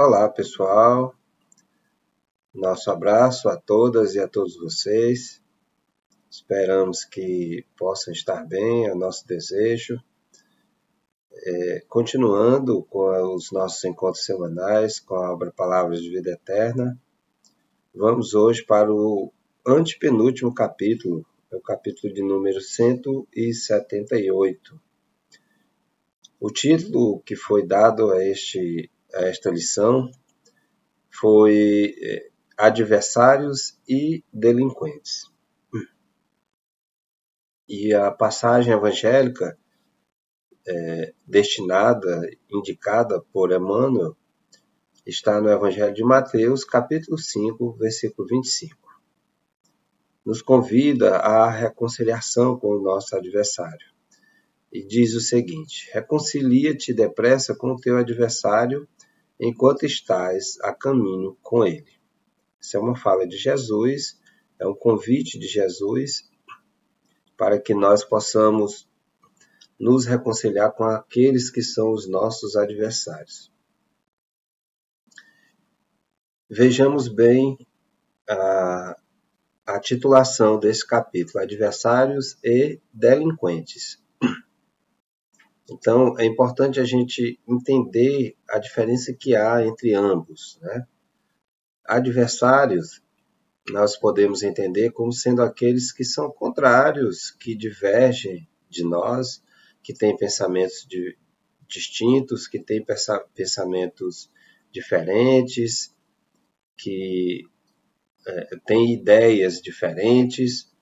Olá, pessoal. Nosso abraço a todas e a todos vocês. Esperamos que possam estar bem, é o nosso desejo. Continuando com os nossos encontros semanais com a obra Palavras de Vida Eterna, vamos hoje para o antepenúltimo capítulo, é o capítulo de número 178. O título que foi dado a esta lição foi Adversários e Delinquentes. E a passagem evangélica indicada por Emmanuel, está no Evangelho de Mateus, capítulo 5, versículo 25. Nos convida à reconciliação com o nosso adversário. E diz o seguinte: reconcilia-te depressa com o teu adversário enquanto estás a caminho com ele. Isso é uma fala de Jesus, é um convite de Jesus para que nós possamos nos reconciliar com aqueles que são os nossos adversários. Vejamos bem a titulação desse capítulo, Adversários e Delinquentes. Então, é importante a gente entender a diferença que há entre ambos, né? Adversários, nós podemos entender como sendo aqueles que são contrários, que divergem de nós, que têm pensamentos distintos, que têm pensamentos diferentes, que têm ideias diferentes,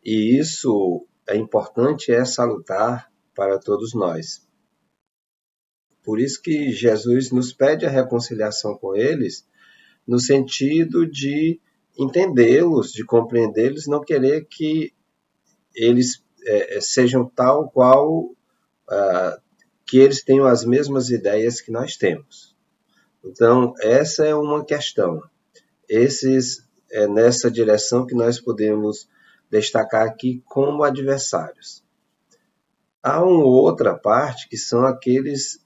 e isso é importante, é salutar para todos nós. Por isso que Jesus nos pede a reconciliação com eles, no sentido de entendê-los, de compreendê-los, não querer que eles sejam tal qual, que eles tenham as mesmas ideias que nós temos. Então, essa é uma questão. É nessa direção que nós podemos destacar aqui como adversários. Há uma outra parte que são aqueles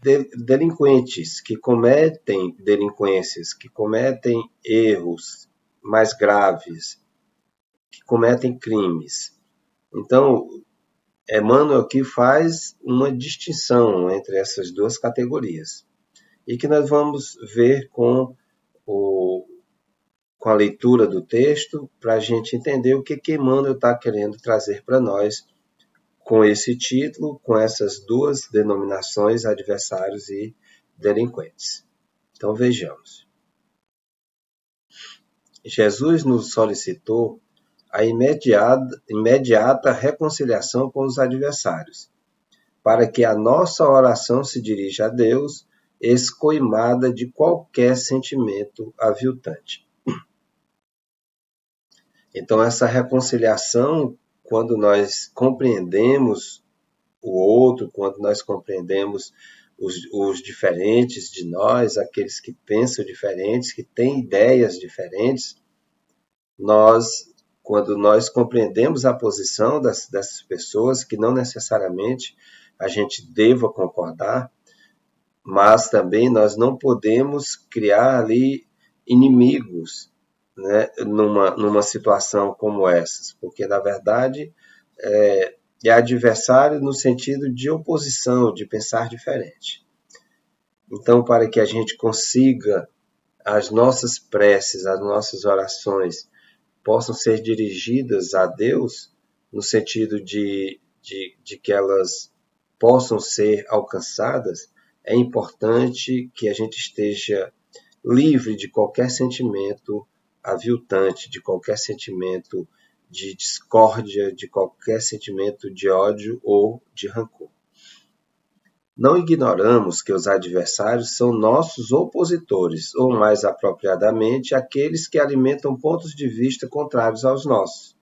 delinquentes que cometem delinquências, que cometem erros mais graves, que cometem crimes. Então, Emmanuel aqui faz uma distinção entre essas duas categorias e que nós vamos ver com a leitura do texto para a gente entender o que Emmanuel está querendo trazer para nós com esse título, com essas duas denominações, adversários e delinquentes. Então vejamos. Jesus nos solicitou a imediata reconciliação com os adversários, para que a nossa oração se dirija a Deus, escoimada de qualquer sentimento aviltante. Então, essa reconciliação, quando nós compreendemos o outro, quando nós compreendemos os diferentes de nós, aqueles que pensam diferentes, que têm ideias diferentes, quando nós compreendemos a posição dessas pessoas, que não necessariamente a gente deva concordar, mas também nós não podemos criar ali inimigos, né, numa situação como essa, porque na verdade é adversário no sentido de oposição, de pensar diferente. Então, para que a gente consiga as nossas preces, as nossas orações possam ser dirigidas a Deus, no sentido de que elas possam ser alcançadas, é importante que a gente esteja livre de qualquer sentimento aviltante, de qualquer sentimento de discórdia, de qualquer sentimento de ódio ou de rancor. Não ignoramos que os adversários são nossos opositores, ou mais apropriadamente, aqueles que alimentam pontos de vista contrários aos nossos.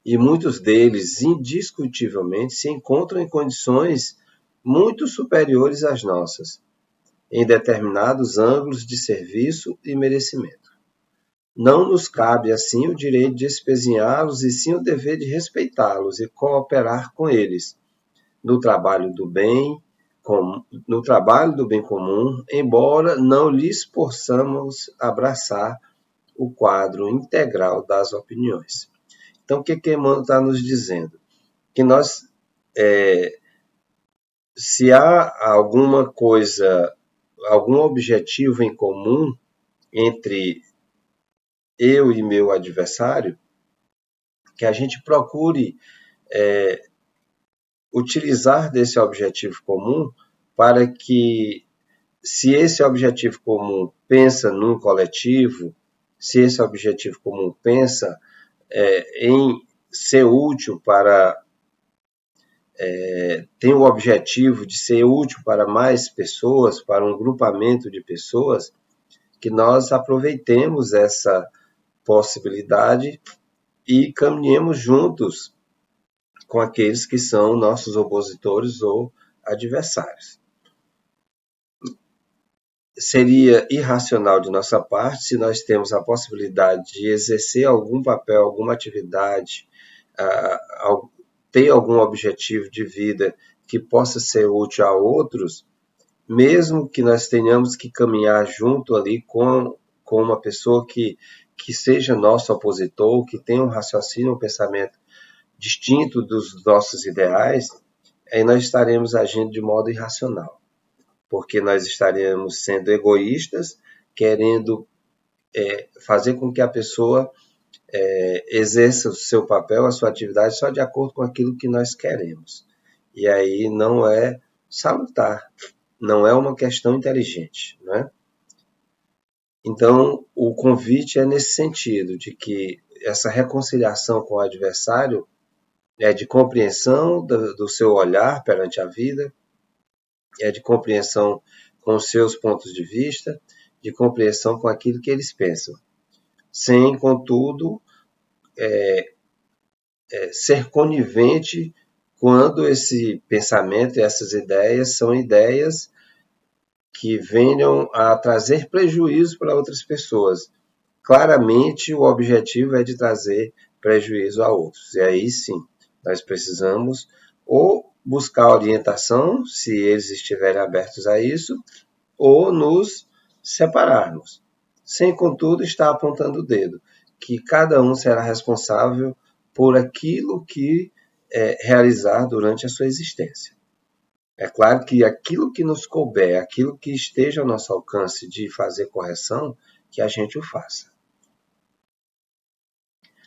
E muitos deles, indiscutivelmente, se encontram em condições muito superiores às nossas, em determinados ângulos de serviço e merecimento. Não nos cabe, assim, o direito de espezinhá-los, e sim o dever de respeitá-los e cooperar com eles, no trabalho do bem, no trabalho do bem comum, embora não lhes possamos abraçar o quadro integral das opiniões. Então, o que Emmanuel está nos dizendo? Que nós, se há alguma coisa, algum objetivo em comum entre eu e meu adversário, que a gente procure utilizar desse objetivo comum para que, se esse objetivo comum pensa num coletivo, se esse objetivo comum pensa em ser útil para tem o objetivo de ser útil para mais pessoas, para um grupamento de pessoas, que nós aproveitemos essa possibilidade e caminhemos juntos com aqueles que são nossos opositores ou adversários. Seria irracional de nossa parte se nós temos a possibilidade de exercer algum papel, alguma atividade, ter algum objetivo de vida que possa ser útil a outros, mesmo que nós tenhamos que caminhar junto ali com uma pessoa que seja nosso opositor, que tenha um raciocínio, um pensamento distinto dos nossos ideais, aí nós estaremos agindo de modo irracional, porque nós estaremos sendo egoístas, querendo fazer com que a pessoa exerça o seu papel, a sua atividade, só de acordo com aquilo que nós queremos. E aí não é salutar, não é uma questão inteligente, não é? Então, o convite é nesse sentido, de que essa reconciliação com o adversário é de compreensão do seu olhar perante a vida, é de compreensão com os seus pontos de vista, de compreensão com aquilo que eles pensam, sem, contudo, ser conivente quando esse pensamento e essas ideias são ideias que venham a trazer prejuízo para outras pessoas. Claramente, o objetivo é de trazer prejuízo a outros. E aí sim, nós precisamos ou buscar orientação, se eles estiverem abertos a isso, ou nos separarmos, sem, contudo, estar apontando o dedo, que cada um será responsável por aquilo que realizar durante a sua existência. É claro que aquilo que nos couber, aquilo que esteja ao nosso alcance de fazer correção, que a gente o faça.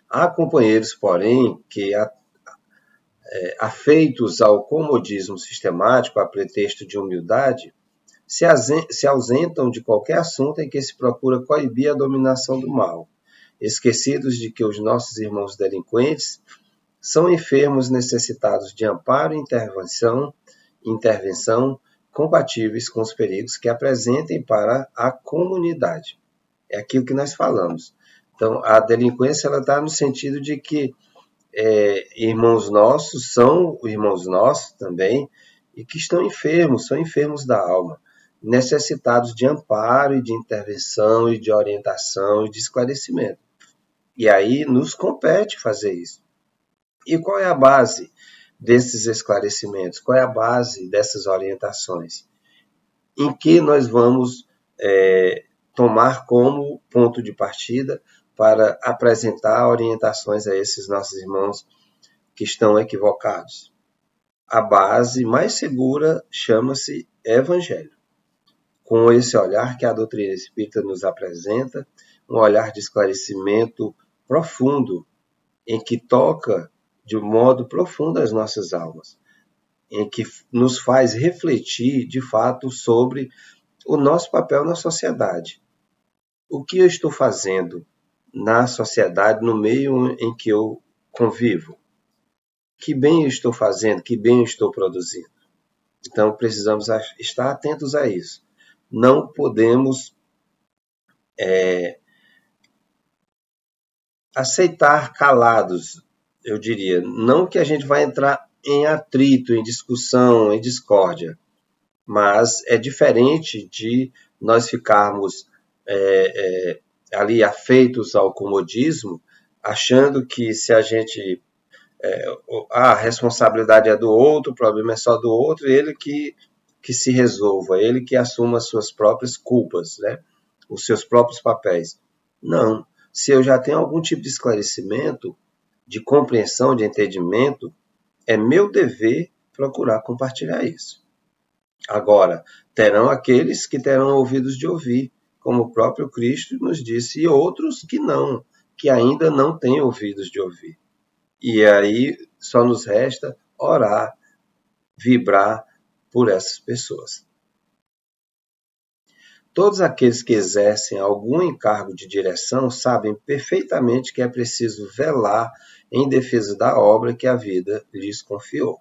Há companheiros, porém, que afeitos ao comodismo sistemático, a pretexto de humildade, se ausentam de qualquer assunto em que se procura coibir a dominação do mal, esquecidos de que os nossos irmãos delinquentes são enfermos necessitados de amparo e intervenção compatíveis com os perigos que apresentem para a comunidade. É aquilo que nós falamos. Então, a delinquência está no sentido de que irmãos nossos são irmãos nossos também e que estão enfermos, são enfermos da alma, necessitados de amparo e de intervenção e de orientação e de esclarecimento. E aí nos compete fazer isso. E qual é a base desses esclarecimentos? Qual é a base dessas orientações? Em que nós vamos tomar como ponto de partida para apresentar orientações a esses nossos irmãos que estão equivocados? A base mais segura chama-se Evangelho. Com esse olhar que a doutrina espírita nos apresenta, um olhar de esclarecimento profundo, em que toca de um modo profundo as nossas almas, em que nos faz refletir, de fato, sobre o nosso papel na sociedade. O que eu estou fazendo na sociedade, no meio em que eu convivo? Que bem eu estou fazendo? Que bem eu estou produzindo? Então, precisamos estar atentos a isso. Não podemos aceitar calados, eu diria. Não que a gente vai entrar em atrito, em discussão, em discórdia, mas é diferente de nós ficarmos ali afeitos ao comodismo, achando que se a gente a responsabilidade é do outro, o problema é só do outro, ele que que se resolva, ele que assuma as suas próprias culpas, né? Os seus próprios papéis. Não. Se eu já tenho algum tipo de esclarecimento, de compreensão, de entendimento, é meu dever procurar compartilhar isso. Agora, terão aqueles que terão ouvidos de ouvir, como o próprio Cristo nos disse, e outros que não, que ainda não têm ouvidos de ouvir. E aí só nos resta orar, vibrar por essas pessoas. Todos aqueles que exercem algum encargo de direção sabem perfeitamente que é preciso velar em defesa da obra que a vida lhes confiou.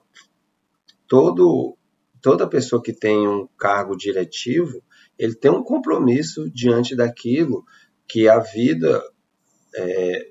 Toda pessoa que tem um cargo diretivo, ele tem um compromisso diante daquilo que a vida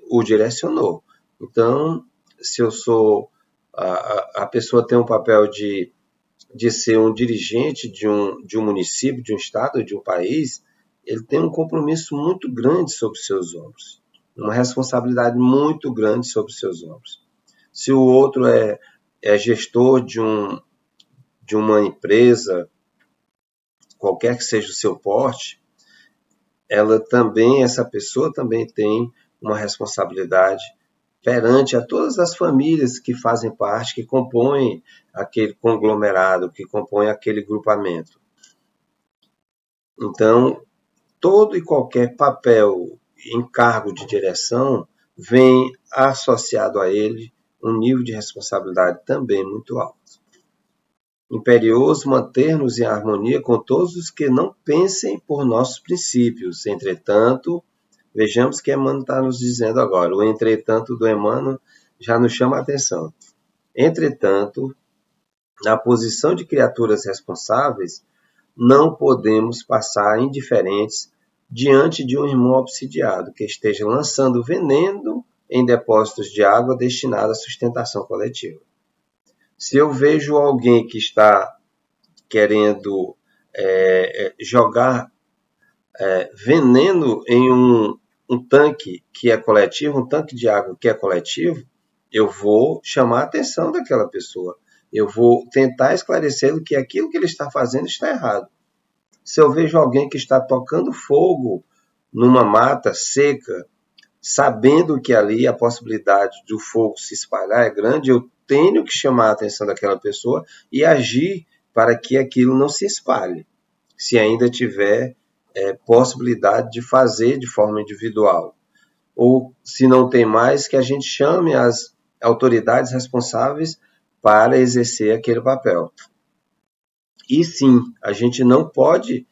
o direcionou. Então, se eu sou... A pessoa tem um papel de ser um dirigente de um município, de um estado, de um país, ele tem um compromisso muito grande sobre seus ombros, uma responsabilidade muito grande sobre seus ombros. Se o outro é gestor de uma empresa, qualquer que seja o seu porte, essa pessoa também tem uma responsabilidade perante a todas as famílias que fazem parte, que compõem aquele conglomerado, que compõem aquele grupamento. Então, todo e qualquer papel, encargo de direção, vem associado a ele um nível de responsabilidade também muito alto. Imperioso manter-nos em harmonia com todos os que não pensem por nossos princípios. Entretanto, vejamos que Emmanuel está nos dizendo agora. O entretanto do Emmanuel já nos chama a atenção. Entretanto, na posição de criaturas responsáveis, não podemos passar indiferentes diante de um irmão obsidiado que esteja lançando veneno em depósitos de água destinados à sustentação coletiva. Se eu vejo alguém que está querendo jogar veneno em um tanque que é coletivo, um tanque de água que é coletivo, eu vou chamar a atenção daquela pessoa. Eu vou tentar esclarecer que aquilo que ele está fazendo está errado. Se eu vejo alguém que está tocando fogo numa mata seca, sabendo que ali a possibilidade do fogo se espalhar é grande, eu tenho que chamar a atenção daquela pessoa e agir para que aquilo não se espalhe, se ainda tiver possibilidade de fazer de forma individual. Ou, se não tem mais, que a gente chame as autoridades responsáveis para exercer aquele papel. E sim, a gente não pode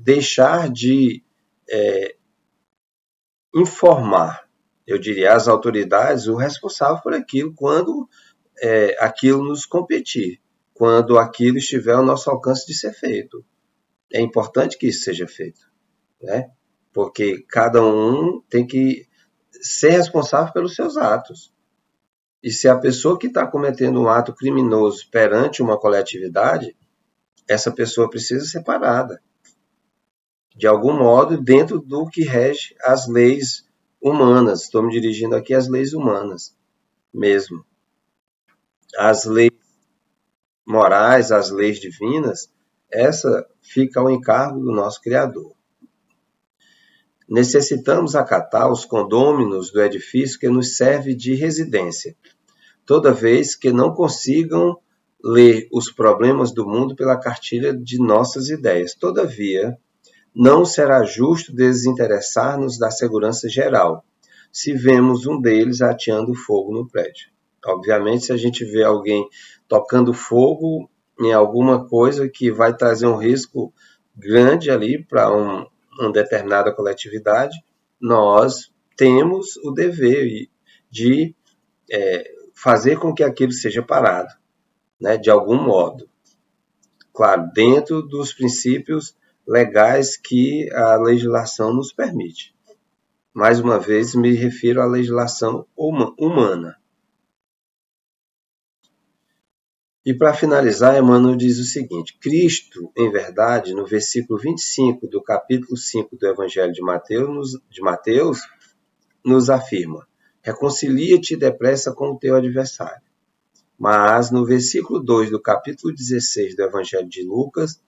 deixar de informar, eu diria, as autoridades, o responsável por aquilo, quando aquilo nos competir, quando aquilo estiver ao nosso alcance de ser feito. É importante que isso seja feito, né? Porque cada um tem que ser responsável pelos seus atos. E se a pessoa que está cometendo um ato criminoso perante uma coletividade, essa pessoa precisa ser parada, de algum modo, dentro do que rege as leis humanas. Estou me dirigindo aqui às leis humanas mesmo. As leis morais, as leis divinas, essa fica ao encargo do nosso Criador. Necessitamos acatar os condôminos do edifício que nos serve de residência, toda vez que não consigam ler os problemas do mundo pela cartilha de nossas ideias. Todavia, não será justo desinteressar-nos da segurança geral, se vemos um deles ateando fogo no prédio. Obviamente, se a gente vê alguém tocando fogo em alguma coisa que vai trazer um risco grande ali para uma determinada coletividade, nós temos o dever de fazer com que aquilo seja parado, né, de algum modo. Claro, dentro dos princípios legais que a legislação nos permite. Mais uma vez, me refiro à legislação humana. E para finalizar, Emmanuel diz o seguinte: Cristo, em verdade, no versículo 25 do capítulo 5 do Evangelho de Mateus, nos afirma: reconcilia-te depressa com o teu adversário. Mas no versículo 2 do capítulo 16 do Evangelho de Lucas,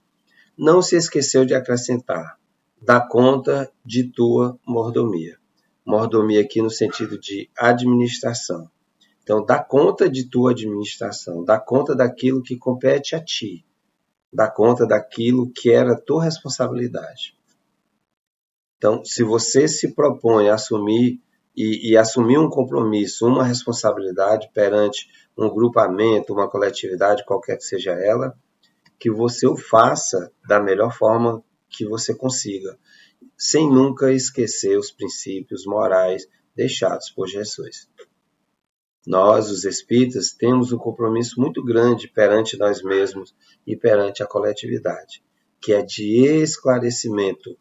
não se esqueceu de acrescentar: dá conta de tua mordomia. Mordomia aqui no sentido de administração. Então, dá conta de tua administração, dá conta daquilo que compete a ti, dá conta daquilo que era tua responsabilidade. Então, se você se propõe a assumir e assumir um compromisso, uma responsabilidade perante um grupamento, uma coletividade, qualquer que seja ela, que você o faça da melhor forma que você consiga, sem nunca esquecer os princípios morais deixados por Jesus. Nós, os espíritas, temos um compromisso muito grande perante nós mesmos e perante a coletividade, que é de esclarecimento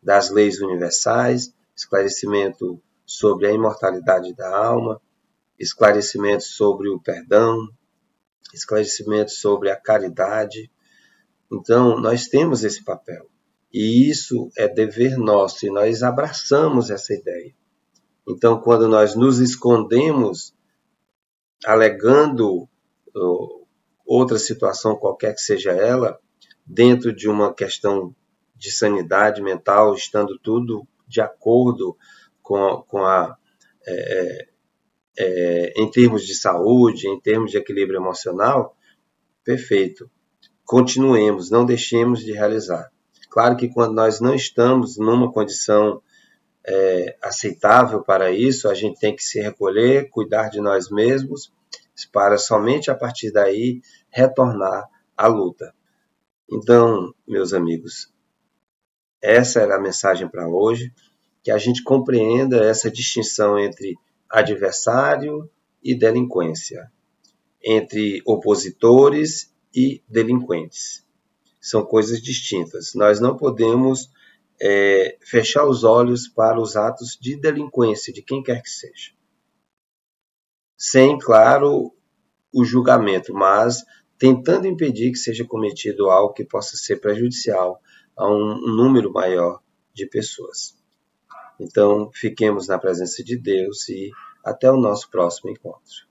das leis universais, esclarecimento sobre a imortalidade da alma, esclarecimento sobre o perdão, esclarecimento sobre a caridade. Então, nós temos esse papel. E isso é dever nosso, e nós abraçamos essa ideia. Então, quando nós nos escondemos, alegando outra situação, qualquer que seja ela, dentro de uma questão de sanidade mental, estando tudo de acordo em termos de saúde, em termos de equilíbrio emocional, perfeito. Continuemos, não deixemos de realizar. Claro que quando nós não estamos numa condição aceitável para isso, a gente tem que se recolher, cuidar de nós mesmos, para somente a partir daí retornar à luta. Então, meus amigos, essa era a mensagem para hoje, que a gente compreenda essa distinção entre adversário e delinquência, entre opositores e delinquentes. São coisas distintas. Nós não podemos fechar os olhos para os atos de delinquência, de quem quer que seja. Sem, claro, o julgamento, mas tentando impedir que seja cometido algo que possa ser prejudicial a um número maior de pessoas. Então, fiquemos na presença de Deus e até o nosso próximo encontro.